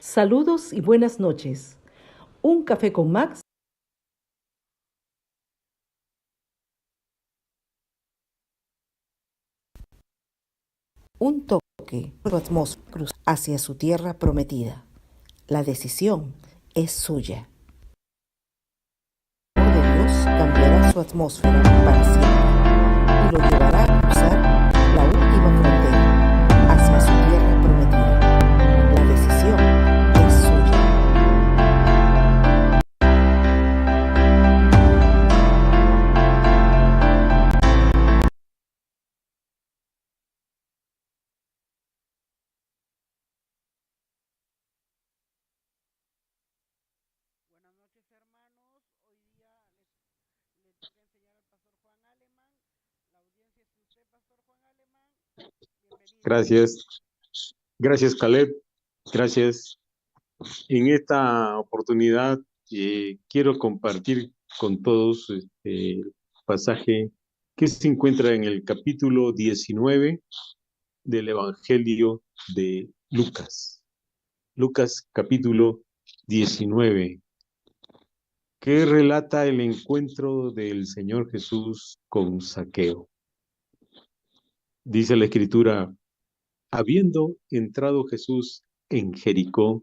Saludos y buenas noches. Un café con Max. Un toque de su atmósfera hacia su tierra prometida. La decisión es suya. El amor de Dios cambiará su atmósfera para siempre y lo llevará a cruzar la última frontera hacia su tierra prometida. La decisión es suya. Buenas noches, hermanos. Hoy día le toca enseñar al pastor Juan Alemán. La audiencia es usted, pastor Juan Alemán. Bienvenido. Gracias. Gracias, Caleb. Gracias. En esta oportunidad quiero compartir con todos el pasaje que se encuentra en el capítulo 19 del Evangelio de Lucas. Lucas capítulo 19, que relata el encuentro del Señor Jesús con Zaqueo. Dice la Escritura: habiendo entrado Jesús en Jericó,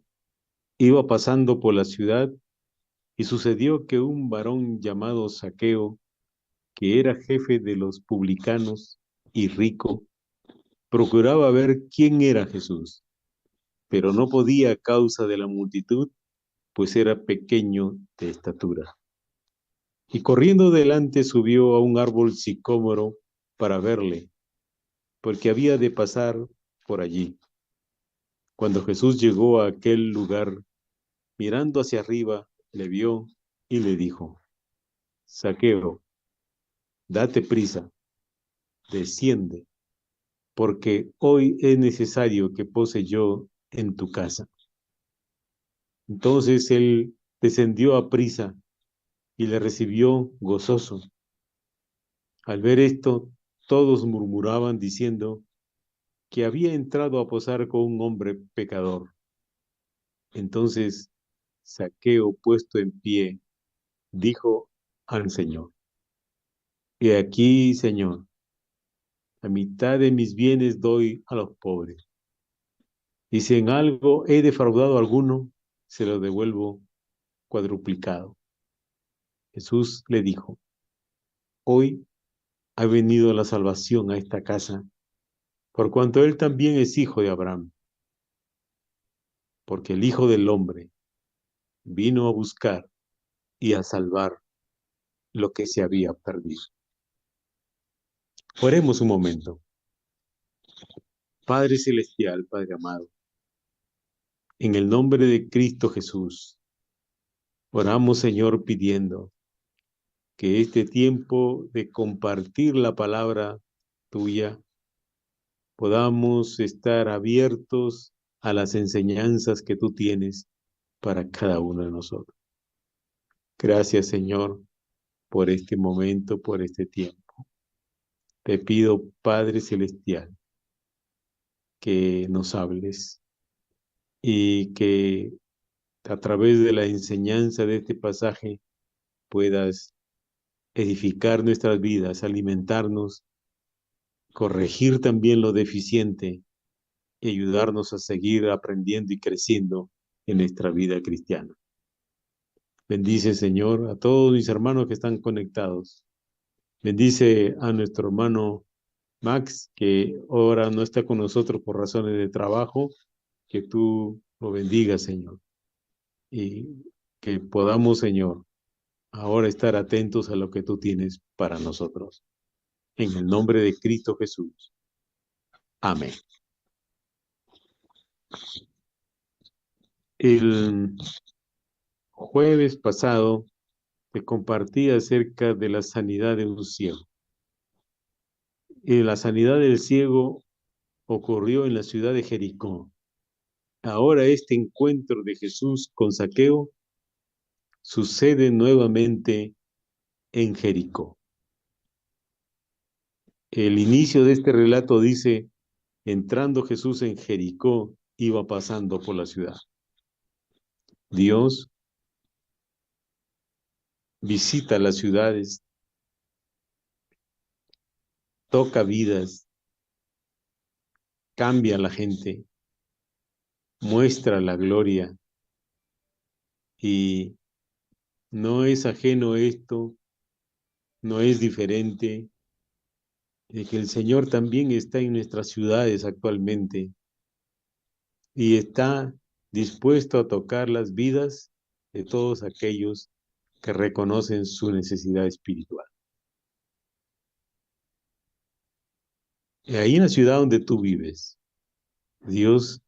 iba pasando por la ciudad, y sucedió que un varón llamado Zaqueo, que era jefe de los publicanos y rico, procuraba ver quién era Jesús, pero no podía a causa de la multitud, pues era pequeño de estatura. Y corriendo delante subió a un árbol sicómoro para verle, porque había de pasar por allí. Cuando Jesús llegó a aquel lugar, mirando hacia arriba, le vio y le dijo: Zaqueo, date prisa, desciende, porque hoy es necesario que pose yo en tu casa. Entonces él descendió a prisa y le recibió gozoso. Al ver esto, todos murmuraban diciendo que había entrado a posar con un hombre pecador. Entonces Zaqueo, puesto en pie, dijo al Señor: He aquí, Señor, la mitad de mis bienes doy a los pobres, y si en algo he defraudado a alguno, se lo devuelvo cuadruplicado. Jesús le dijo: Hoy ha venido la salvación a esta casa, por cuanto él también es hijo de Abraham, porque el Hijo del Hombre vino a buscar y a salvar lo que se había perdido. Oremos un momento. Padre celestial, Padre amado, en el nombre de Cristo Jesús, oramos, Señor, pidiendo que este tiempo de compartir la palabra tuya podamos estar abiertos a las enseñanzas que tú tienes para cada uno de nosotros. Gracias, Señor, por este momento, por este tiempo. Te pido, Padre Celestial, que nos hables y que a través de la enseñanza de este pasaje puedas edificar nuestras vidas, alimentarnos, corregir también lo deficiente y ayudarnos a seguir aprendiendo y creciendo en nuestra vida cristiana. Bendice, Señor, a todos mis hermanos que están conectados. Bendice a nuestro hermano Max, que ahora no está con nosotros por razones de trabajo. Que tú lo bendigas, Señor, y que podamos, Señor, ahora estar atentos a lo que tú tienes para nosotros. En el nombre de Cristo Jesús. Amén. El jueves pasado te compartí acerca de la sanidad de un ciego. La sanidad del ciego ocurrió en la ciudad de Jericó. Ahora este encuentro de Jesús con Zaqueo sucede nuevamente en Jericó. El inicio de este relato dice: entrando Jesús en Jericó, iba pasando por la ciudad. Dios visita las ciudades, toca vidas, cambia a la gente, muestra la gloria y no es ajeno esto, no es diferente de que el Señor también está en nuestras ciudades actualmente y está dispuesto a tocar las vidas de todos aquellos que reconocen su necesidad espiritual. Y ahí en la ciudad donde tú vives, Dios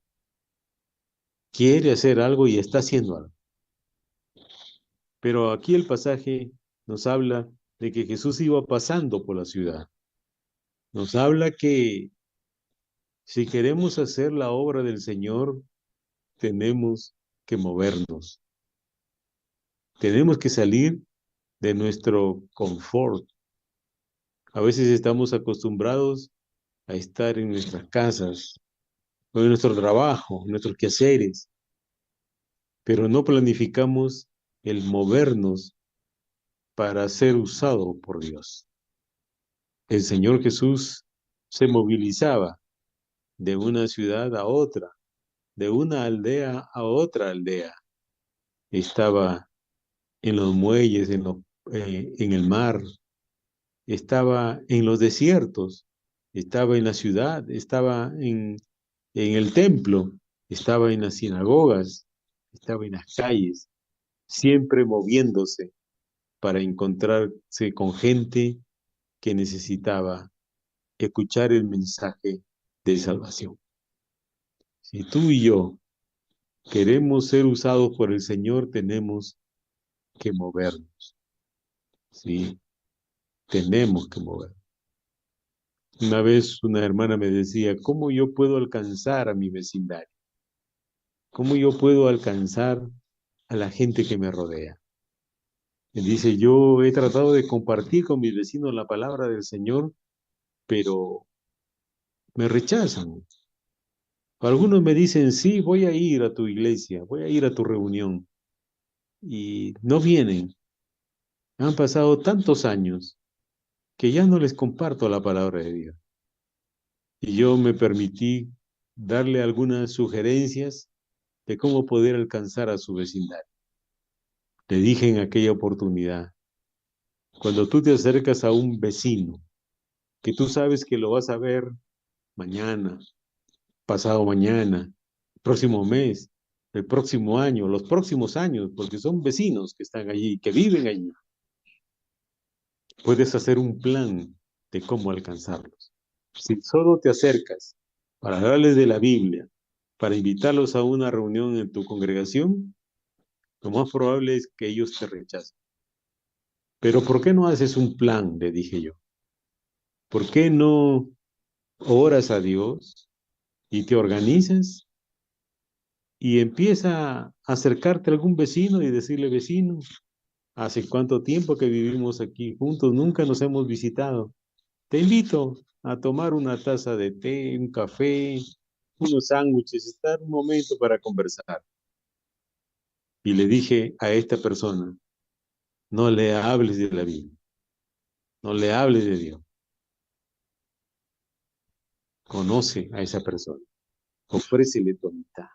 quiere hacer algo y está haciendo algo. Pero aquí el pasaje nos habla de que Jesús iba pasando por la ciudad. Nos habla que si queremos hacer la obra del Señor, tenemos que movernos. Tenemos que salir de nuestro confort. A veces estamos acostumbrados a estar en nuestras casas, o en nuestro trabajo, en nuestros quehaceres, pero no planificamos el movernos para ser usado por Dios. El Señor Jesús se movilizaba de una ciudad a otra, de una aldea a otra aldea. Estaba en los muelles, en el mar, estaba en los desiertos, estaba en la ciudad, estaba en el templo, estaba en las sinagogas, estaba en las calles, siempre moviéndose para encontrarse con gente que necesitaba escuchar el mensaje de salvación. Si tú y yo queremos ser usados por el Señor, tenemos que movernos. Sí, tenemos que movernos. Una vez una hermana me decía, ¿cómo yo puedo alcanzar a mi vecindario? ¿Cómo yo puedo alcanzar a la gente que me rodea? Y dice, yo he tratado de compartir con mis vecinos la palabra del Señor, pero me rechazan. Algunos me dicen, sí, voy a ir a tu iglesia, voy a ir a tu reunión, y no vienen. Han pasado tantos años que ya no les comparto la palabra de Dios. Y yo me permití darle algunas sugerencias de cómo poder alcanzar a su vecindario. Le dije en aquella oportunidad, cuando tú te acercas a un vecino, que tú sabes que lo vas a ver mañana, pasado mañana, el próximo mes, el próximo año, los próximos años, porque son vecinos que están allí, que viven allí. Puedes hacer un plan de cómo alcanzarlos. Si solo te acercas para hablarles de la Biblia, para invitarlos a una reunión en tu congregación, lo más probable es que ellos te rechacen. Pero ¿por qué no haces un plan? Le dije yo. ¿Por qué no oras a Dios y te organizas y empieza a acercarte a algún vecino y decirle, vecino, ¿hace cuánto tiempo que vivimos aquí juntos? Nunca nos hemos visitado. Te invito a tomar una taza de té, un café, unos sándwiches, estar un momento para conversar. Y le dije a esta persona, no le hables de la Biblia, no le hables de Dios. Conoce a esa persona, ofrécele tu amistad.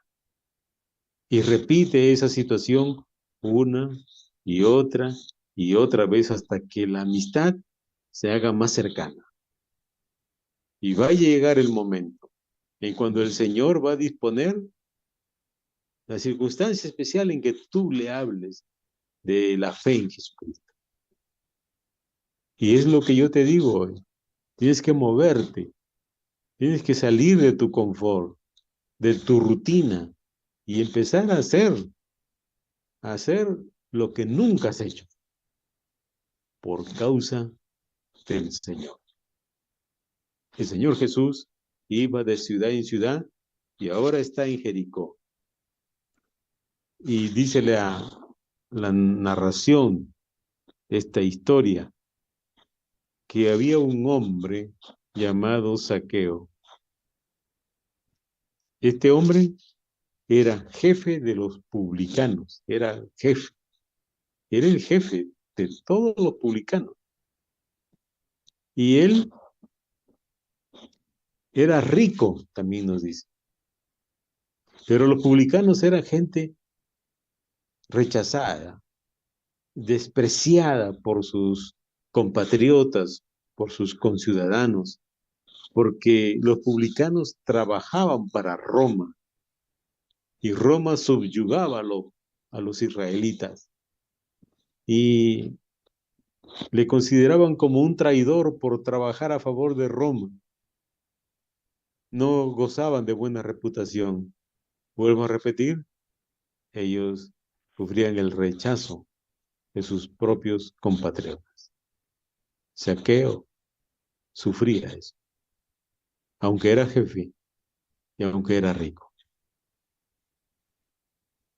Y repite esa situación una y otra vez hasta que la amistad se haga más cercana. Y va a llegar el momento en cuando el Señor va a disponer la circunstancia especial en que tú le hables de la fe en Jesucristo. Y es lo que yo te digo hoy. Tienes que moverte, tienes que salir de tu confort, de tu rutina y empezar a hacer lo que nunca has hecho por causa del Señor. El Señor Jesús iba de ciudad en ciudad y ahora está en Jericó. Y dice la narración de esta historia que había un hombre llamado Zaqueo. Este hombre era jefe de los publicanos, era el jefe de todos los publicanos. Y él era rico, también nos dice. Pero los publicanos eran gente rechazada, despreciada por sus compatriotas, por sus conciudadanos, porque los publicanos trabajaban para Roma y Roma subyugaba a los israelitas y le consideraban como un traidor por trabajar a favor de Roma. No gozaban de buena reputación. Vuelvo a repetir, ellos sufrían el rechazo de sus propios compatriotas. Zaqueo sufría eso, aunque era jefe y aunque era rico.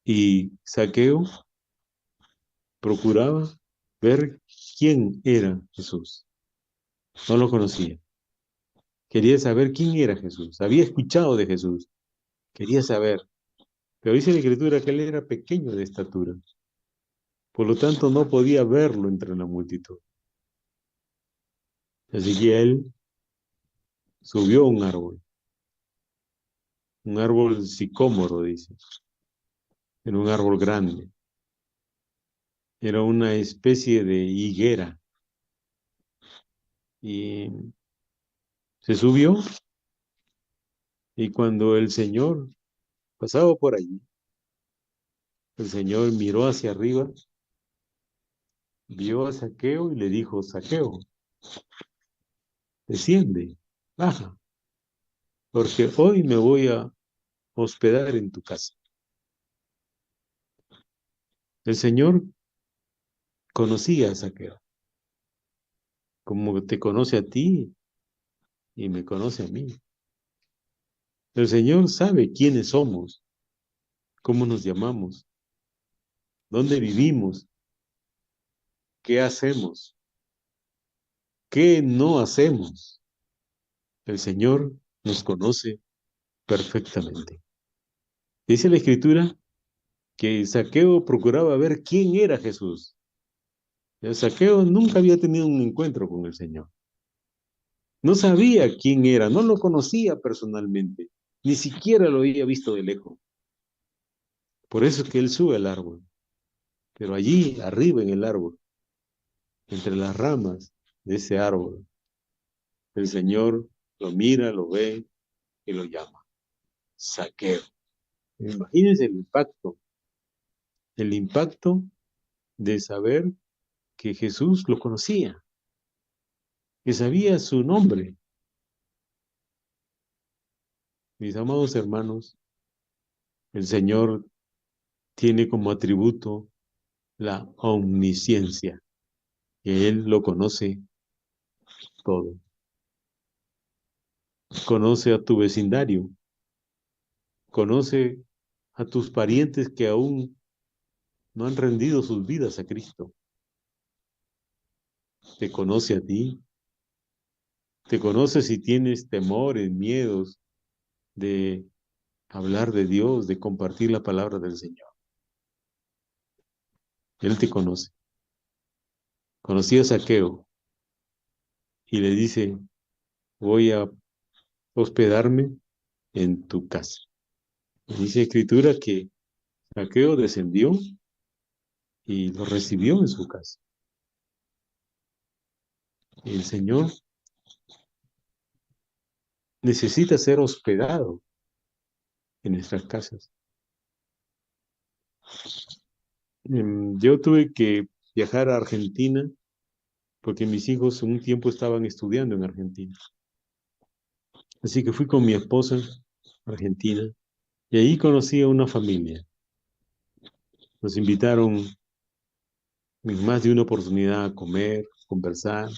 Y Zaqueo procuraba ver quién era Jesús. No lo conocía. Quería saber quién era Jesús. Había escuchado de Jesús. Quería saber. Pero dice la Escritura que él era pequeño de estatura. Por lo tanto, no podía verlo entre la multitud. Así que él subió a un árbol sicómoro, dice. Era un árbol grande. Era una especie de higuera. Y se subió y cuando el Señor pasaba por allí, el Señor miró hacia arriba, vio a Zaqueo y le dijo, Zaqueo, desciende, baja, porque hoy me voy a hospedar en tu casa. El Señor conocía a Zaqueo, como te conoce a ti y me conoce a mí. El Señor sabe quiénes somos, cómo nos llamamos, dónde vivimos, qué hacemos, qué no hacemos. El Señor nos conoce perfectamente. Dice la Escritura que Zaqueo procuraba ver quién era Jesús. El Zaqueo nunca había tenido un encuentro con el Señor. No sabía quién era, no lo conocía personalmente, ni siquiera lo había visto de lejos. Por eso es que él sube al árbol. Pero allí, arriba en el árbol, entre las ramas de ese árbol, el Señor lo mira, lo ve y lo llama. Zaqueo. Imagínense el impacto de saber que Jesús lo conocía, que sabía su nombre. Mis amados hermanos, el Señor tiene como atributo la omnisciencia, que Él lo conoce todo. Conoce a tu vecindario, conoce a tus parientes que aún no han rendido sus vidas a Cristo. Te conoce a ti, te conoce si tienes temores, miedos de hablar de Dios, de compartir la palabra del Señor. Él te conoce. Conocí a Zaqueo y le dice, voy a hospedarme en tu casa. Dice Escritura que Zaqueo descendió y lo recibió en su casa. El Señor necesita ser hospedado en nuestras casas. Yo tuve que viajar a Argentina porque mis hijos un tiempo estaban estudiando en Argentina. Así que fui con mi esposa a Argentina y ahí conocí a una familia. Nos invitaron en más de una oportunidad a comer, conversar.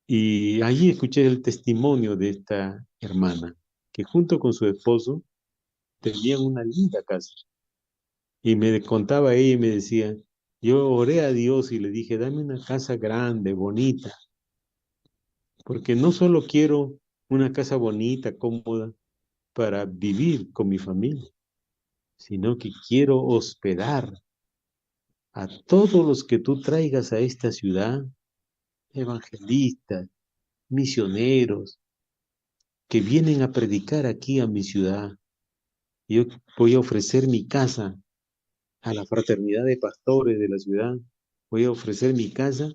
Y allí escuché el testimonio de esta hermana, que junto con su esposo tenían una linda casa. Y me contaba ella y me decía, yo oré a Dios y le dije, dame una casa grande, bonita, porque no solo quiero una casa bonita, cómoda, para vivir con mi familia, sino que quiero hospedar a todos los que tú traigas a esta ciudad, evangelistas, misioneros, que vienen a predicar aquí a mi ciudad. Yo voy a ofrecer mi casa a la fraternidad de pastores de la ciudad. Voy a ofrecer mi casa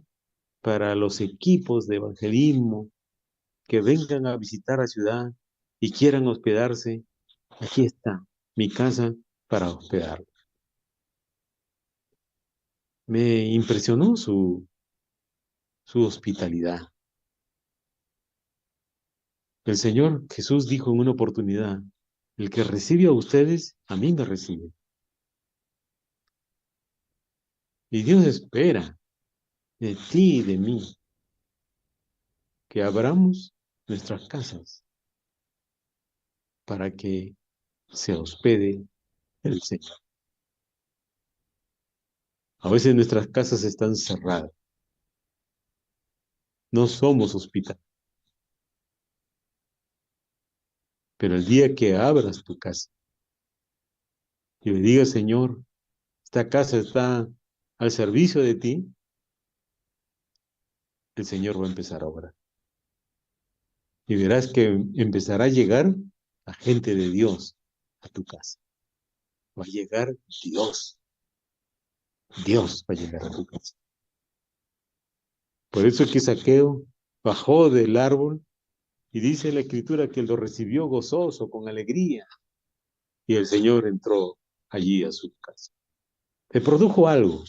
para los equipos de evangelismo que vengan a visitar la ciudad y quieran hospedarse. Aquí está mi casa para hospedar. Me impresionó su hospitalidad. El Señor Jesús dijo en una oportunidad: el que recibe a ustedes, a mí me recibe. Y Dios espera de ti y de mí que abramos nuestras casas para que se hospede el Señor. A veces nuestras casas están cerradas. No somos hospital. Pero el día que abras tu casa y le digas: Señor, esta casa está al servicio de ti, el Señor va a empezar a obrar. Y verás que empezará a llegar la gente de Dios a tu casa. Va a llegar Dios. Dios va a llegar a tu casa. Por eso es que Zaqueo bajó del árbol y dice la Escritura que lo recibió gozoso, con alegría. Y el Señor entró allí a su casa. Se produjo algo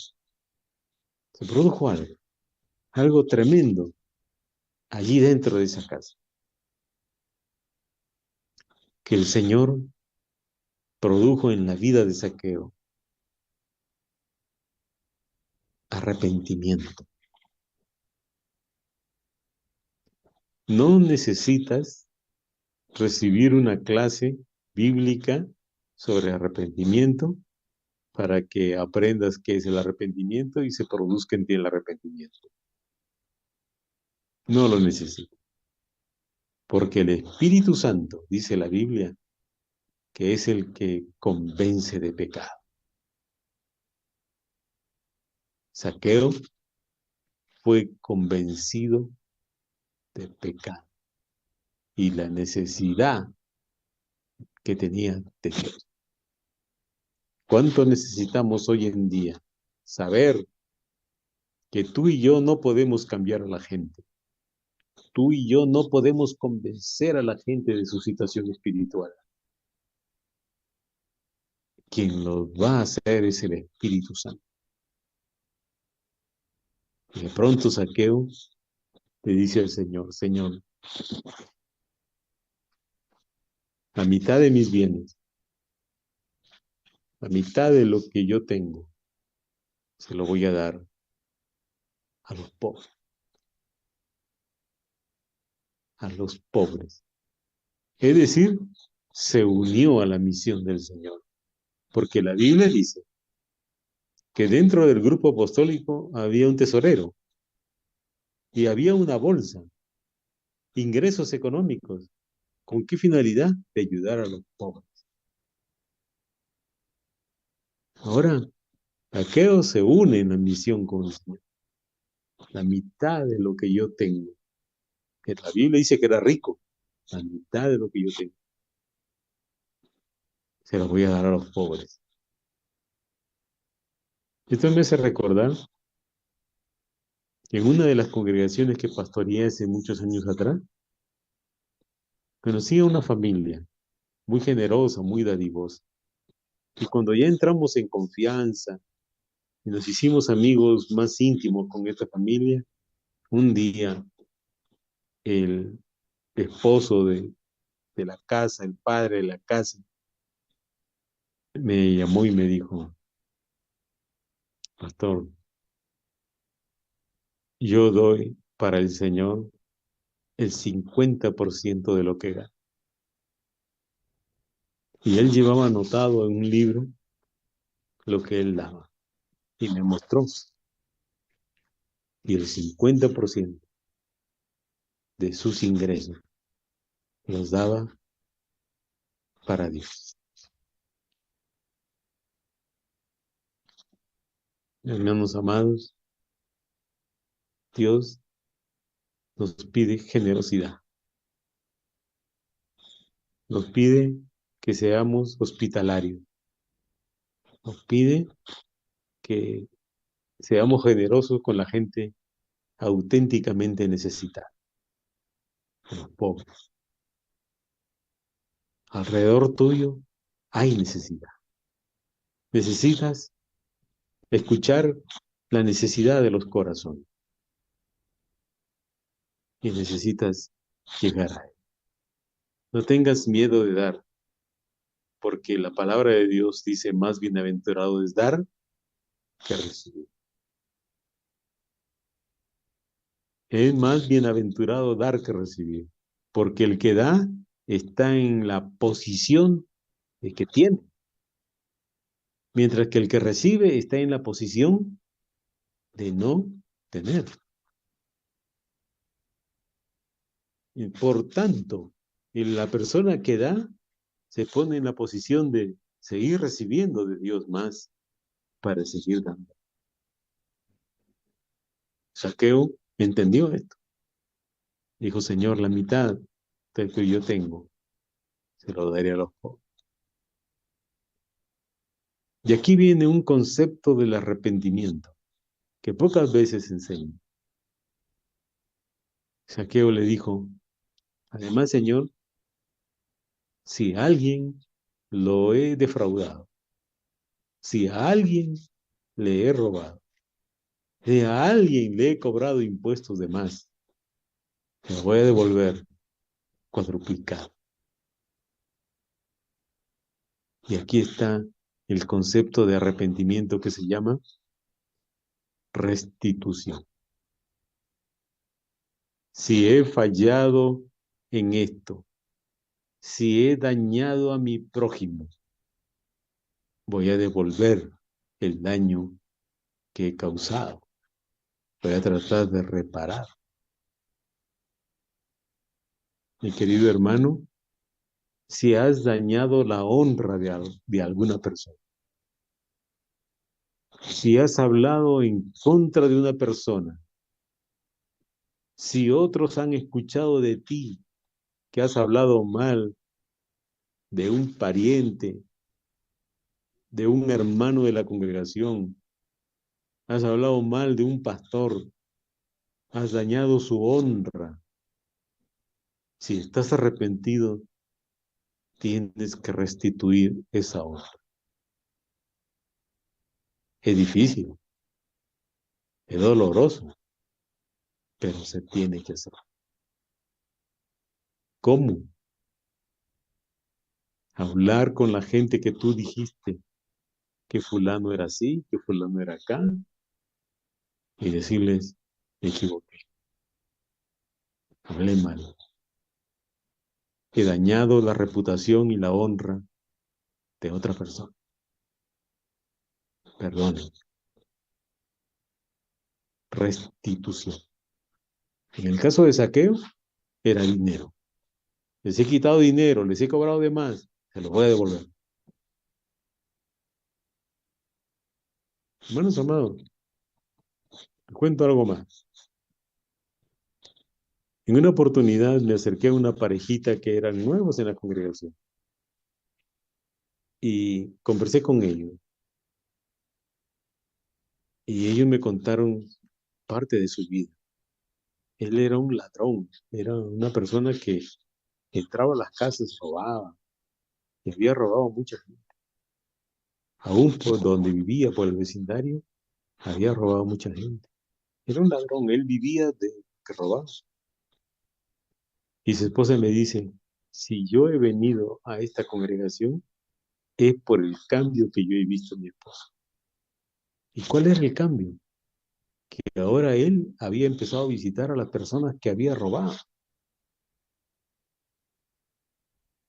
algo tremendo allí dentro de esa casa. Que el Señor produjo en la vida de Zaqueo arrepentimiento. No necesitas recibir una clase bíblica sobre arrepentimiento para que aprendas qué es el arrepentimiento y se produzca en ti el arrepentimiento. No lo necesitas. Porque el Espíritu Santo, dice la Biblia, que es el que convence de pecado. Zaqueo fue convencido de pecado y la necesidad que tenía de Dios. ¿Cuánto necesitamos hoy en día saber que tú y yo no podemos cambiar a la gente? Tú y yo no podemos convencer a la gente de su situación espiritual. Quien lo va a hacer es el Espíritu Santo. Y de pronto Zaqueo le dice al Señor: Señor, la mitad de mis bienes, la mitad de lo que yo tengo, se lo voy a dar a los pobres. A los pobres. Es decir, se unió a la misión del Señor. Porque la Biblia dice que dentro del grupo apostólico había un tesorero y había una bolsa, ingresos económicos. ¿Con qué finalidad? De ayudar a los pobres. Ahora, Zaqueo se une en la misión con el Señor. La mitad de lo que yo tengo, que la Biblia dice que era rico, la mitad de lo que yo tengo, se lo voy a dar a los pobres. Esto me hace recordar que en una de las congregaciones que pastoreé hace muchos años atrás, conocí a una familia muy generosa, muy dadivosa. Y cuando ya entramos en confianza y nos hicimos amigos más íntimos con esta familia, un día el esposo de la casa, el padre de la casa, me llamó y me dijo: Pastor, yo doy para el Señor el 50% de lo que gano. Y él llevaba anotado en un libro lo que él daba. Y me mostró. Y el 50% de sus ingresos los daba para Dios. Hermanos amados, Dios nos pide generosidad. Nos pide que seamos hospitalarios. Nos pide que seamos generosos con la gente auténticamente necesitada, con los pobres. Alrededor tuyo hay necesidad. Necesitas escuchar la necesidad de los corazones y necesitas llegar a él. No tengas miedo de dar, porque la palabra de Dios dice: más bienaventurado es dar que recibir. Es más bienaventurado dar que recibir, porque el que da está en la posición de que tiene, mientras que el que recibe está en la posición de no tener. Y por tanto, la persona que da se pone en la posición de seguir recibiendo de Dios más para seguir dando. Zaqueo entendió esto. Dijo: Señor, la mitad del que yo tengo se lo daré a los pobres. Y aquí viene un concepto del arrepentimiento que pocas veces se enseña. Zaqueo le dijo: además, Señor, si a alguien lo he defraudado, si a alguien le he robado, si a alguien le he cobrado impuestos de más, me voy a devolver cuadruplicado. Y aquí está el concepto de arrepentimiento que se llama restitución. Si he fallado en esto, si he dañado a mi prójimo, voy a devolver el daño que he causado. Voy a tratar de reparar. Mi querido hermano, si has dañado la honra de alguna persona, si has hablado en contra de una persona, si otros han escuchado de ti que has hablado mal de un pariente, de un hermano de la congregación, has hablado mal de un pastor, has dañado su honra, si estás arrepentido, tienes que restituir esa honra. Es difícil, es doloroso, pero se tiene que hacer. ¿Cómo? Hablar con la gente que tú dijiste que fulano era así, que fulano era acá, y decirles: me equivoqué, hablé mal, he dañado la reputación y la honra de otra persona. Perdonen. Restitución. En el caso de Zaqueo, era dinero. Les he quitado dinero, les he cobrado de más, se los voy a devolver. Hermanos amados, les cuento algo más. En una oportunidad me acerqué a una parejita que eran nuevos en la congregación y conversé con ellos. Y ellos me contaron parte de su vida. Él era un ladrón, era una persona que entraba a las casas, robaba, y había robado a mucha gente. Aún por donde vivía, por el vecindario, había robado a mucha gente. Era un ladrón, él vivía de que robaba. Y su esposa me dice: si yo he venido a esta congregación, es por el cambio que yo he visto en mi esposo. ¿Y cuál era el cambio? Que ahora él había empezado a visitar a las personas que había robado.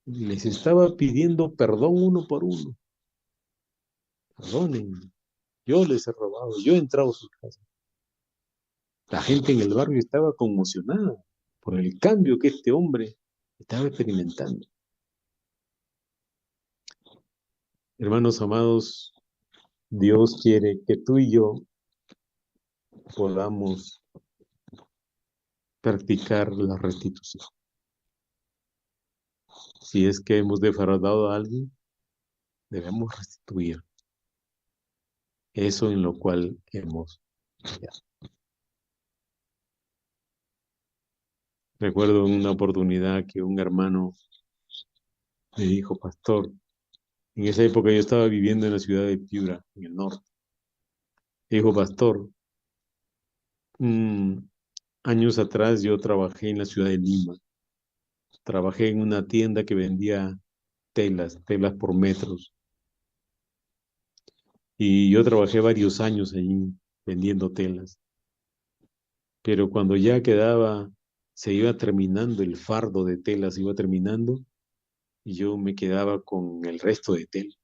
Les estaba pidiendo perdón uno por uno. Perdonen, yo les he robado, yo he entrado a sus casas. La gente en el barrio estaba conmocionada por el cambio que este hombre estaba experimentando. Hermanos amados, Dios quiere que tú y yo podamos practicar la restitución. Si es que hemos defraudado a alguien, debemos restituir eso en lo cual hemos fallado. Recuerdo en una oportunidad que un hermano me dijo, pastor, en esa época yo estaba viviendo en la ciudad de Piura, en el norte. Me dijo, pastor, años atrás yo trabajé en la ciudad de Lima. Trabajé en una tienda que vendía telas por metros. Y yo trabajé varios años allí vendiendo telas. Pero cuando ya se iba terminando el fardo de telas, iba terminando, y yo me quedaba con el resto de tela.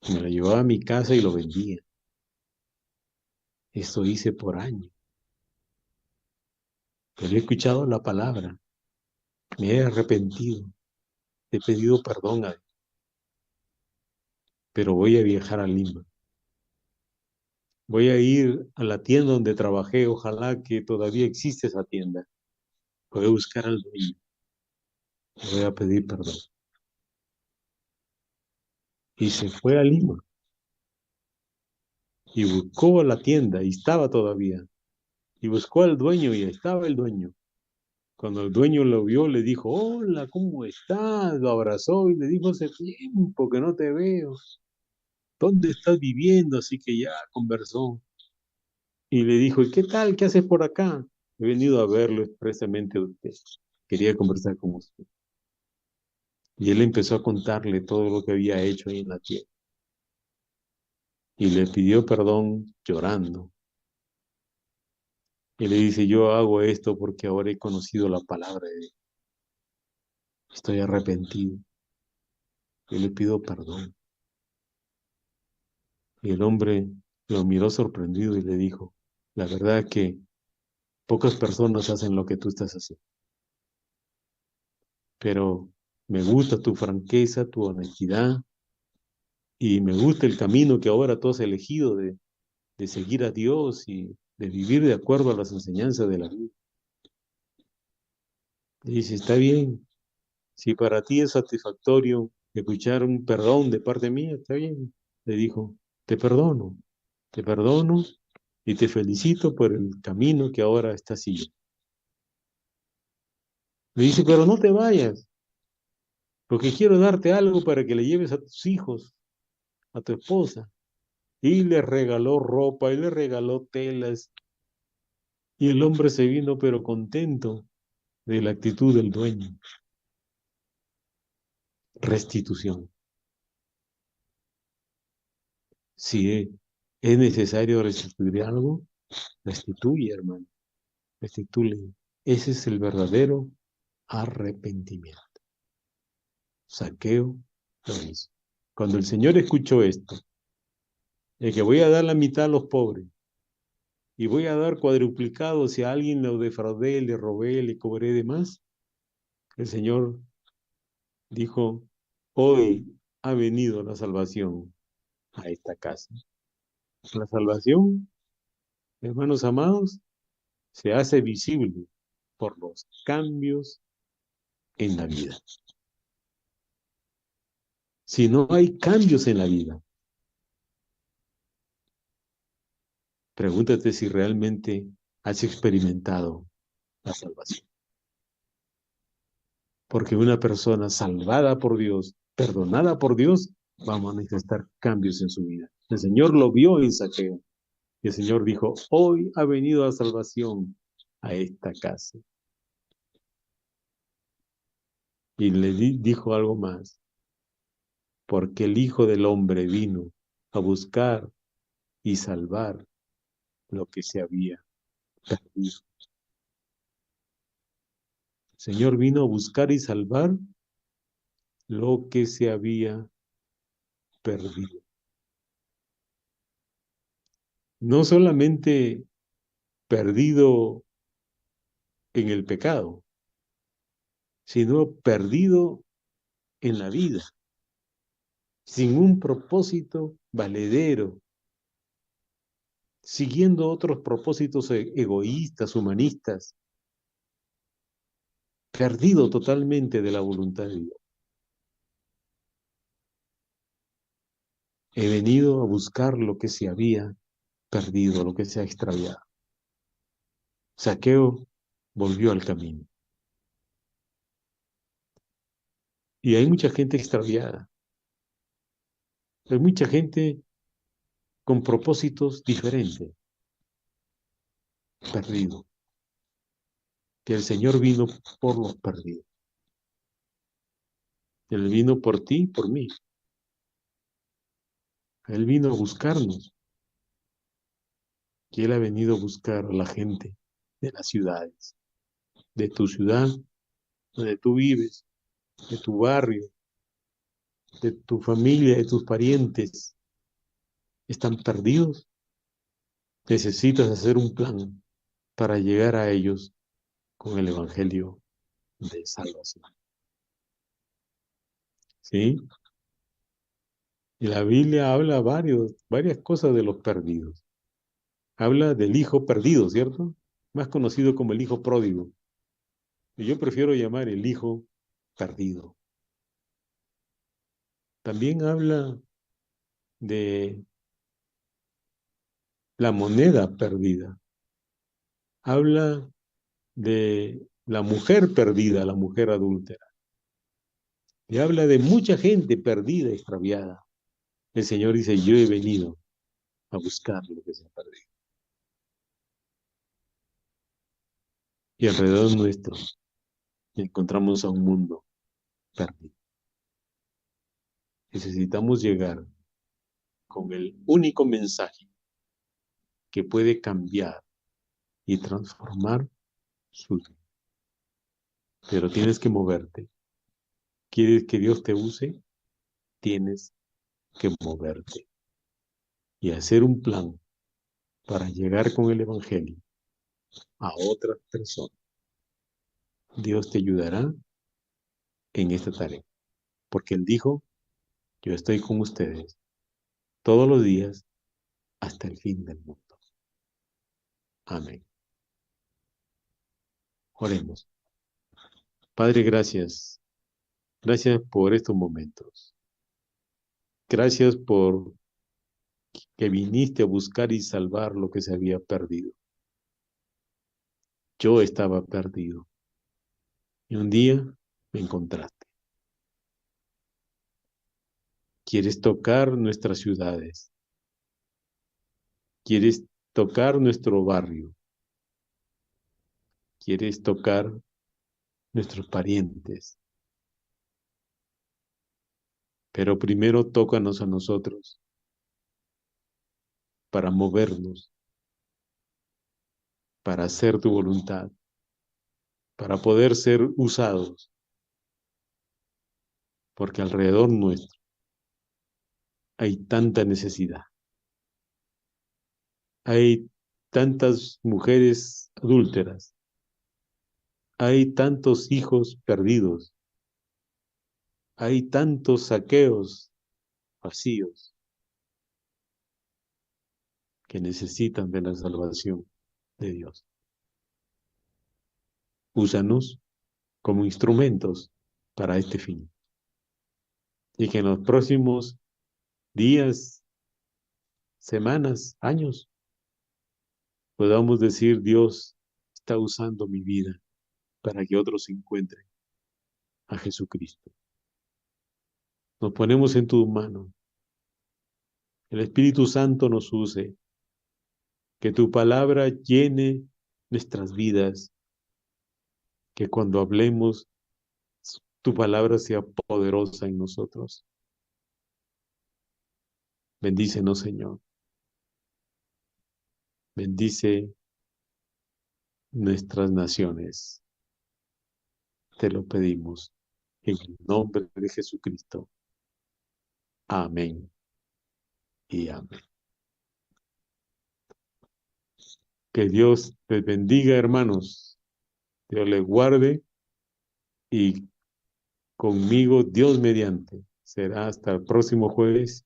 Me lo llevaba a mi casa y lo vendía. Eso hice por años. Pero he escuchado la palabra, me he arrepentido, he pedido perdón a Dios, pero voy a viajar a Lima. Voy a ir a la tienda donde trabajé, ojalá que todavía existe esa tienda. Voy a buscar al dueño, voy a pedir perdón. Y se fue a Lima y buscó la tienda y estaba todavía. Y buscó al dueño y estaba el dueño. Cuando el dueño lo vio, le dijo, hola, ¿cómo estás? Lo abrazó y le dijo, hace tiempo que no te veo. ¿Dónde estás viviendo? Así que ya conversó. Y le dijo, ¿y qué tal? ¿Qué haces por acá? He venido a verlo expresamente a usted. Quería conversar con usted. Y él empezó a contarle todo lo que había hecho ahí en la tierra. Y le pidió perdón llorando. Y le dice, yo hago esto porque ahora he conocido la palabra de Dios. Estoy arrepentido. Yo le pido perdón. Y el hombre lo miró sorprendido y le dijo, la verdad que pocas personas hacen lo que tú estás haciendo. Pero me gusta tu franqueza, tu honestidad, y me gusta el camino que ahora tú has elegido de seguir a Dios y de vivir de acuerdo a las enseñanzas de la vida. Y dice, está bien, si para ti es satisfactorio escuchar un perdón de parte mía, está bien. Le dijo, te perdono y te felicito por el camino que ahora estás siguiendo. Le dice, pero no te vayas, porque quiero darte algo para que le lleves a tus hijos, a tu esposa. Y le regaló ropa, y le regaló telas, y el hombre se vino pero contento de la actitud del dueño. Restitución. Si es necesario restituir algo, restituye, hermano, restituye. Ese es el verdadero arrepentimiento. Zaqueo lo hizo. Cuando el Señor escuchó esto, de que voy a dar la mitad a los pobres, y voy a dar cuadruplicado si a alguien lo defraudé, le robé, le cobré de más, el Señor dijo, hoy ha venido la salvación a esta casa. La salvación, hermanos amados, se hace visible por los cambios en la vida. Si no hay cambios en la vida, pregúntate si realmente has experimentado la salvación. Porque una persona salvada por Dios, perdonada por Dios, va a manifestar cambios en su vida. El Señor lo vio en Zaqueo. Y el Señor dijo, hoy ha venido la salvación a esta casa. Y le dijo algo más. Porque el Hijo del Hombre vino a buscar y salvar lo que se había perdido. El Señor vino a buscar y salvar lo que se había perdido. No solamente perdido en el pecado, sino perdido en la vida. sin un propósito valedero, siguiendo otros propósitos egoístas, humanistas, perdido totalmente de la voluntad de Dios. He venido a buscar lo que se había perdido, lo que se ha extraviado. Zaqueo volvió al camino. Y hay mucha gente extraviada. Hay mucha gente con propósitos diferentes, perdido. Que el Señor vino por los perdidos. Él vino por ti, por mí. Él vino a buscarnos. Y Él ha venido a buscar a la gente de las ciudades, de tu ciudad, donde tú vives, de tu barrio, de tu familia, de tus parientes. ¿Están perdidos? Necesitas hacer un plan para llegar a ellos con el Evangelio de salvación. ¿Sí? Y la Biblia habla varias cosas de los perdidos. Habla del hijo perdido, ¿cierto? Más conocido como el hijo pródigo. Y yo prefiero llamar el hijo perdido. También habla de la moneda perdida. Habla de la mujer perdida, la mujer adúltera. Y habla de mucha gente perdida, extraviada. El Señor dice, yo he venido a buscar lo que se ha perdido. Y alrededor nuestro encontramos a un mundo perdido. Necesitamos llegar con el único mensaje que puede cambiar y transformar su vida. Pero tienes que moverte. ¿Quieres que Dios te use? Tienes que moverte y hacer un plan para llegar con el Evangelio a otras personas. Dios te ayudará en esta tarea, porque Él dijo, yo estoy con ustedes todos los días hasta el fin del mundo. Amén. Oremos. Padre, gracias. Gracias por estos momentos. Gracias por que viniste a buscar y salvar lo que se había perdido. Yo estaba perdido. Y un día me encontraste. Quieres tocar nuestras ciudades. Quieres tocar nuestro barrio. Quieres tocar nuestros parientes. Pero primero tócanos a nosotros para movernos, para hacer tu voluntad, para poder ser usados, porque alrededor nuestro hay tanta necesidad. Hay tantas mujeres adúlteras, hay tantos hijos perdidos, hay tantos saqueos vacíos que necesitan de la salvación de Dios. Úsanos como instrumentos para este fin. Y que en los próximos días, semanas, años, podamos decir, Dios está usando mi vida para que otros encuentren a Jesucristo. Nos ponemos en tus manos. El Espíritu Santo nos use. Que tu palabra llene nuestras vidas. Que cuando hablemos, tu palabra sea poderosa en nosotros. Bendícenos, Señor. Bendice nuestras naciones. Te lo pedimos en el nombre de Jesucristo. Amén y amén. Que Dios les bendiga, hermanos. Dios les guarde y conmigo, Dios mediante, será hasta el próximo jueves,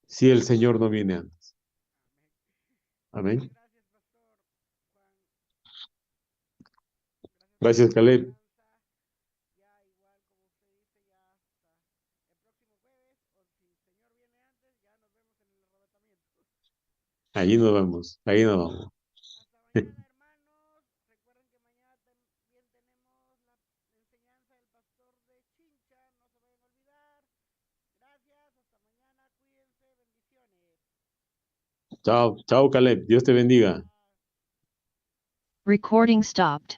si el Señor no viene antes. Amén. Amén. Gracias, Pastor Juan. Gracias, Caleb. Ya igual como usted dice, ya hasta el próximo jueves, o si el Señor viene antes, ya nos vemos en el arrebatamiento. Allí nos vamos, ahí nos vamos. Hasta mañana, hermanos. Recuerden que mañana también tenemos la enseñanza del pastor de Chincha, no se vayan a olvidar. Gracias, hasta mañana, cuídense, bendiciones. Chao, chao, Caleb. Dios te bendiga. Ah. Recording stopped.